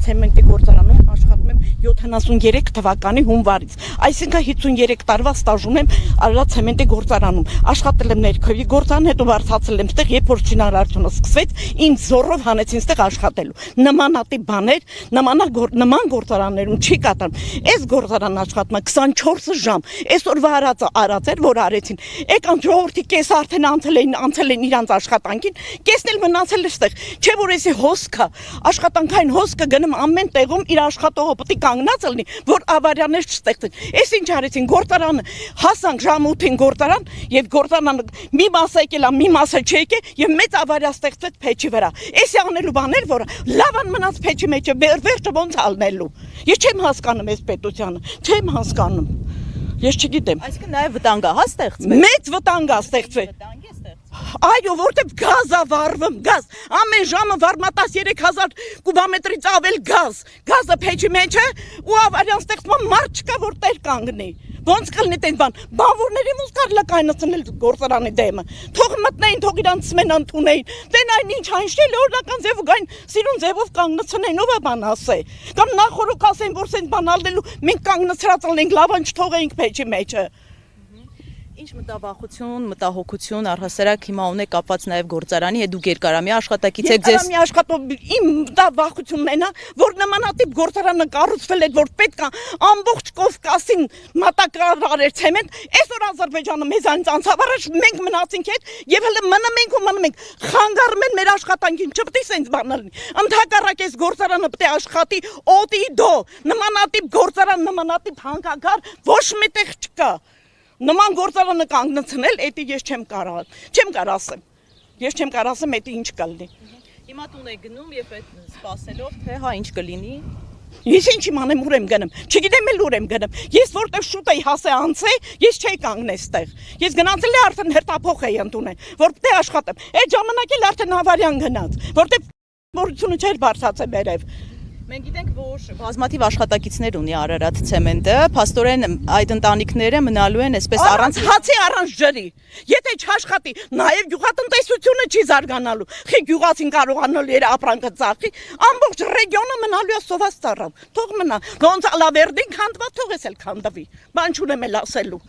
ցեմենտի գործարանում աշխատում եմ 73 թվականի հունվարից։ Այսինքն 53 տարվա ստաժ ունեմ Արարատ ցեմենտի գործարանում։ Աշխատել եմ ներքևի գործարան, հետո վարձացել եմ ստեղ, երբ որ շինարարությունը սկսվեց, ինձ զորով հանեցին ստեղ աշխատելու։ Նմանատիպ բաներ, նման գործարաններում չի կատարում։ Այս գործարանը աշխատում է 24 ժամ։ Այսօրվա արած էր, որ արեցին։ Եկան ժողովրդի կես արդեն անցել են իրանց աշխատանքին, կեսն էլ մնացել է ստեղ։ Չէ որ էսի հոսքը, աշխատանքային հոսքը գնում ամեն տեղում իր աշխատողը պետք է կանգնած լինի, որ ավարիաներ չստեղծեն։ Էս ինչ արեցին գործարանը, հասանք ժամ 8-ին գործարան եւ գործարանը մի մասը եկել, մի մասը չեկե եւ մեծ ավարիա ստեղծվեց փեչի վրա։ Էսի անելու բաներ, որ լավան մնաց փեչի մեջ, վերջը ոնց ալնելու։ Ես չեմ հասկանում այս պետությանը, չեմ հասկանում։ Ես չգիտեմ։ Այսինքն նաև վտանգ է ստեղծվել։ Մեծ վտանգ է ստեղծվել։ Այո, որտեղ գազ է վառվում, գազ։ Ամեն ժամը վառում 13000 կուբամետրից ավել գազ։ Գազը փեչի մեջ է ու ավարիան ստեղծում մարդ չկա որ տեր կանգնի։ Ոնց կլինի տեն բան։ Բանվորների ոնց կարելի է կայացնել գործարանի դեմը։ Թող մտնեին, թող իրանց մեն ընդունեին։ Տեն այն ինչ այն չէ, օրինական ձև ու գային սիրուն ձևով կանգնեցնեն, ով է բան ասե։ Կամ նախորոք ասեն, որ սեն բան ալնելու մենք կանգնեցրած լինենք, լավան չթողեինք փեչի մեջը։ Ինչ մտավախություն, մտահոգություն առհասարակ հիմա ունեք կապված նաև գործարանի հետ, դուք երկարամյա աշխատակից եք ձեզ։ Երկարամյա աշխատող իմ մտավախությունն է նա, որ նմանատիպ գործարանը կառուցվել է, որ պետք է ամբողջ Կովկասին մատակարարեր ցեմենտ, այսօր Ադրբեջանը մեզանից անցավ առաջ մենք մնացինք հետ եւ հələ մնում ենք ու մնում ենք։ Խանգարում են մեր աշխատանքին, չպետք է սենց բան լինի։ Ընդհակառակ այս գործարանը պետք է աշխատի օդի դո, նմանատիպ գործարան, նմանատիպ հանգակար ոչ միտեղ չկա։ Նման գործարանը կանգնեցնել, էդի ես չեմ կարող ասեմ։ Ես չեմ կարող ասեմ, էդի ինչ կլինի։ Հիմա տուն եք գնում եւ այդ սպասելով, թե հա ինչ կլինի։ Ես ինչ իմանեմ ուր եմ գնում։ Չգիտեմ էլ ուր եմ գնում։ Ես որտեղ շուտ էի հասե անցե, ես չէի կանգնես ստեղ։ Ես գնացել եմ արդեն հերթափոխ էի ընդունել, որ պետք է աշխատեմ։ Այդ ժամանակ էլ արդեն ավարիան գնաց, որտեղ որությունը չէր բարձացել վերև։ Մենք գիտենք, որ բազմաթիվ աշխատակիցներ ունի Արարատ ցեմենտը, փաստորեն այդ ընտանիքները մնալու են այսպես առանց հացի, առանց ջրի։ Եթե չաշխատի, նաև գյուղատնտեսությունը չի զարգանալու։ Խի գյուղացին կարողանալ իր ապրանքը ծախի, ամբողջ ռեգիոնը մնալու է սոված ծառավ։ Թող մնա, ոնց ալավերդին քանդված, թող էս էլ քանդվի։ Բան չունեմ էլ ասելու։